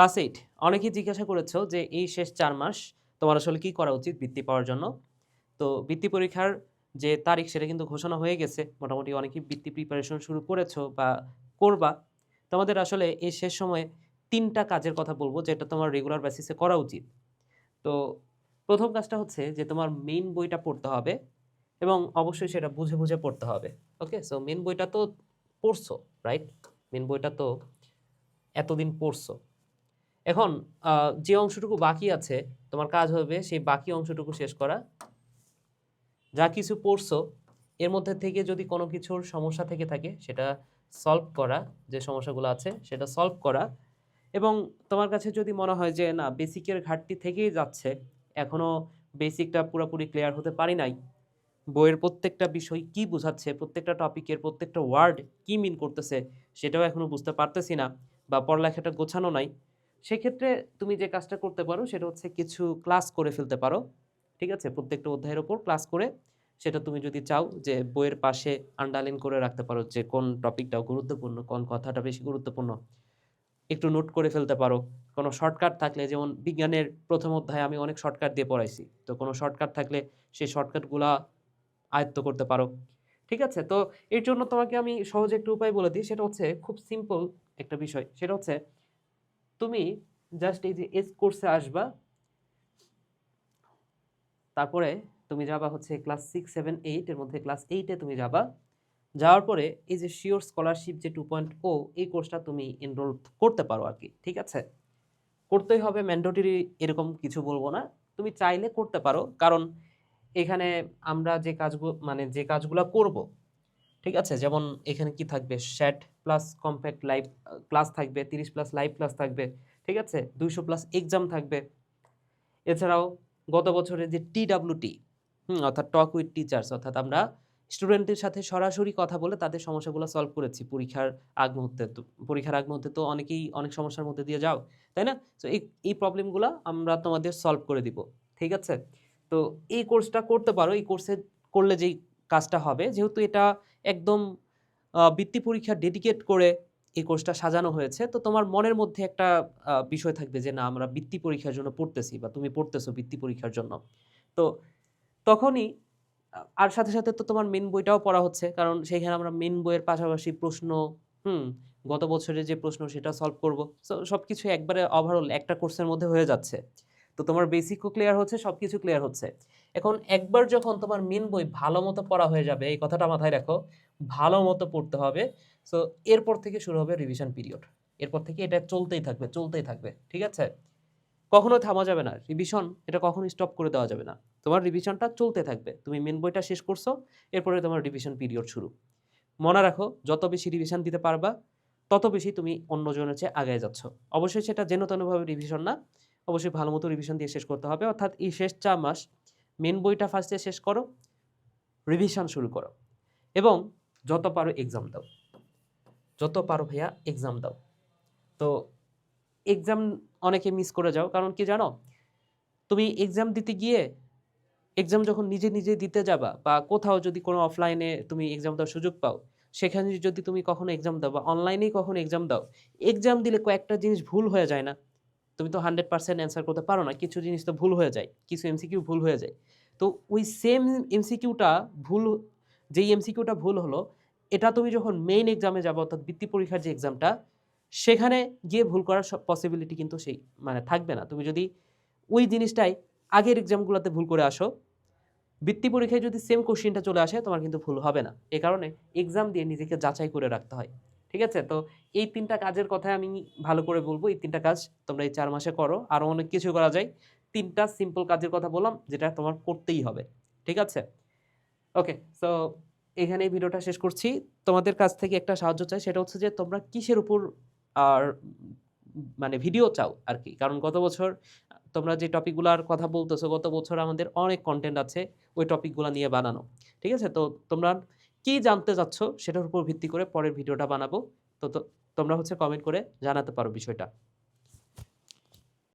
Class 8 অনেকেই জিজ্ঞাসা করেছো যে এই শেষ ৪ মাস তোমার আসলে কি করা উচিত বৃত্তি পাওয়ার জন্য? তো বৃত্তি পরীক্ষার যে তারিখ সেটা কিন্তু ঘোষণা হয়ে গেছে। মোটামুটি অনেকেই বৃত্তি প্রিপারেশন শুরু করেছো বা করবা। তোমাদের আসলে এই শেষ সময়ে ৩ টা কাজের কথা বলব যেটা তোমার রেগুলার বেসিসে করা উচিত। তো ১ম কাজটা হচ্ছে যে তোমার মেইন বইটা পড়তে হবে এবং অবশ্যই সেটা বুঝে, বুঝে পড়তে হবে। ওকে? সো মেইন বইটা তো পড়ছো, রাইট? মেইন বইটা তো এতদিন পড়ছো। এখন যে অংশটুকু বাকি আছে তোমার কাজ হবে সেই বাকি অংশটুকু শেষ করা। যা কিছু পড়ছো এর মধ্যে থেকে যদি কোনো কিছুর সমস্যা থেকে থাকে সেটা সলভ করা, যে সমস্যাগুলো আছে সেটা সলভ করা এবং তোমার কাছে যদি মনে হয় যে না বেসিকের ঘাটতি থেকেই যাচ্ছে, এখনো বেসিকটা পুরোপুরি ক্লিয়ার হতে পারি নাই, বইয়ের প্রত্যেকটা বিষয় কি বোঝাচ্ছে, প্রত্যেকটা টপিকের প্রত্যেকটা ওয়ার্ড কি মিন করতেছে সেটাও এখনো বুঝতে পারতেছি না বা পড়ালেখাটা গোছানো নাই, সেক্ষেত্রে তুমি যে কাজটা করতে পারো সেটা হচ্ছে কিছু ক্লাস করে ফেলতে পারো। ঠিক আছে? প্রত্যেকটা অধ্যায়ের উপর ক্লাস করে সেটা তুমি যদি চাও যে বইয়ের পাশে আন্ডারলাইন করে রাখতে পারো যে কোন টপিকটা গুরুত্বপূর্ণ, কোন কথাটা বেশি গুরুত্বপূর্ণ। একটু নোট করে ফেলতে পারো। কোনো শর্টকাট থাকলে যেমন বিজ্ঞানের ১ম অধ্যায়ে আমি অনেক শর্টকাট দিয়ে পড়াইছি। তো কোনো শর্টকাট থাকলে সেই শর্টকাটগুলা আয়ত্ত করতে পারো। ঠিক আছে? তো এর জন্য তোমাকে আমি সহজ একটা উপায় বলে দিই। সেটা হচ্ছে খুব সিম্পল একটা বিষয়। সেটা হচ্ছে তুমি জাস্ট এই যে এস কোর্সে আসবা। তারপরে তুমি যাবা হচ্ছে ক্লাস 6, 7, 8 এর মধ্যে ক্লাস 8 এ তুমি যাবা। যাওয়ার পরে এই যে শিওর স্কলারশিপ যে 2.0 এই কোর্সটা তুমি এনরোল করতে পারো আরকি। ঠিক আছে? করতেই হবে ম্যান্ডেটরি এরকম কিছু বলব না। তুমি চাইলে করতে পারো। কারণ এখানে আমরা যে কাজগুলা করব, ঠিক আছে? যেমন এখানে কি থাকবে? Chat plus compact live class থাকবে, ৩০ প্লাস লাইভ ক্লাস থাকবে। ঠিক আছে? ২০০ প্লাস এক্সাম থাকবে। এছাড়াও গত বছরের যে টিডব্লিউটি অর্থাৎ টক উইথ টিচার্স, অর্থাৎ আমরা স্টুডেন্টদের সাথে সরাসরি কথা বলে তাদের সমস্যাগুলো সলভ করেছি পরীক্ষার আগ মুহূর্তে। তো পরীক্ষার আগ মুহূর্তে তো অনেকেই অনেক সমস্যার মধ্যে দিয়ে যাও, তাই না? সো এই প্রবলেমগুলা আমরা তোমাদের সলভ করে দিব। ঠিক আছে? তো এই কোর্সটা করতে পারো। এই কোর্সে করলে যেই কাজটা হবে, যেহেতু এটা একদম বৃত্তি পরীক্ষা ডেডিকেট করে এই কোর্সটা সাজানো হয়েছে, তো তোমার মনের মধ্যে একটা বিষয় থাকবে যে না আমরা বৃত্তি পরীক্ষার জন্য পড়তেছি বা তুমি পড়তেছো বৃত্তি পরীক্ষার জন্য। তো তখনই আর সাথে, সাথে তো তোমার মেইন বইটাও পড়া হচ্ছে। কারণ সেইখানে আমরা মেইন বইয়ের পাশাপাশি প্রশ্ন, হুম, গত বছরের যে প্রশ্ন সেটা সলভ করব। সো সবকিছু একবারে ওভারঅল একটা কোর্সের মধ্যে হয়ে যাচ্ছে। তো তোমার বেসিকও ক্লিয়ার হচ্ছে, সবকিছু ক্লিয়ার হচ্ছে। এখন একবার যখন তোমার মেইন বই ভালোমতো পড়া হয়ে যাবে, এই কথাটা মাথায় রাখো, ভালোমতো পড়তে হবে। সো এরপর থেকে শুরু হবে রিভিশন পিরিয়ড। এরপর থেকে এটা চলতেই থাকবে, চলতেই থাকবে। ঠিক আছে? কখনো থামা যাবে না। রিভিশন এটা কখনোই স্টপ করে দেওয়া যাবে না। তোমার রিভিশনটা চলতে থাকবে। তুমি মেইন বইটা শেষ করছো, এরপরে তোমার রিভিশন পিরিয়ড শুরু। মনে রাখো যত বেশি রিভিশন দিতে পারবা, তত বেশি তুমি অন্যজনের চেয়ে আগায় যাচ্ছ। অবশ্যই সেটা যেন-তেনভাবে রিভিশন না। অবশ্যই ভালোমতো রিভিশন দিয়ে শেষ করতে হবে। অর্থাৎ এই শেষ ৪ মাস মেইন বইটা ফার্স্টে শেষ করো, রিভিশন শুরু করো এবং যত পারো এক্সাম দাও। যত পারো ভাইয়া এক্সাম দাও। তো এক্সাম অনেকে মিস করে যাও। কারণ কি জানো? তুমি এক্সাম দিতে গিয়ে এক্সাম যখন নিজে, নিজে দিতে যাবা বা কোথাও যদি কোনো অফলাইনে তুমি এক্সাম দেওয়ার সুযোগ পাও, সেখানে যদি তুমি কখনো এক্সাম দাও বা অনলাইনেই কখনো এক্সাম দাও, এক্সাম দিলে কয়েকটা জিনিস ভুল হয়ে যায় না? তুমি তো 100% অ্যান্সার করতে পারো না। কিছু জিনিস তো ভুল হয়ে যায়। কিছু এমসিকিউ ভুল হয়ে যায়। তো ওই সেম এমসিকিউটা ভুল যেই এমসিকিউটা ভুল হলো, এটা তুমি যখন মেইন এক্সামে যাবা অর্থাৎ বৃত্তি পরীক্ষার যে এক্সামটা, সেখানে গিয়ে ভুল করার পসিবিলিটি কিন্তু সেই মানে থাকবে না। তুমি যদি ওই জিনিসটাই আগের এক্সামগুলোতে ভুল করে আসো, বৃত্তি পরীক্ষায় যদি সেম কোশ্চেনটা চলে আসে তোমার কিন্তু ভুল হবে না। এ কারণে এক্সাম দিয়ে নিজেকে যাচাই করে রাখতে হয়। ঠিক আছে? তো এই ৩ টা কাজের কথা আমি ভালো করে বলব। এই ৩ টা কাজ তোমরা এই ৪ মাসে করো। আরো অনেক কিছু করা যায়। ৩ টা সিম্পল কাজের কথা বললাম যেটা তোমার করতেই হবে। ঠিক আছে? ওকে। সো এখানেই ভিডিওটা শেষ করছি। তোমাদের কাছ থেকে একটা সাহায্য চাই, সেটা হচ্ছে যে তোমরা কিসের উপর আর মানে ভিডিও চাও আরকি। কারণ গত বছর তোমরা যে টপিকগুলার কথা বলতেছো, গত বছর আমাদের অনেক কনটেন্ট আছে ওই টপিকগুলা নিয়ে বানানো। ঠিক আছে? তো তোমরা কি জানতে চাচ্ছ সেটার উপর ভিত্তি করে পরের ভিডিওটা বানাবো। তো তোমরা হচ্ছে কমেন্ট করে জানাতে পারো বিষয়টা।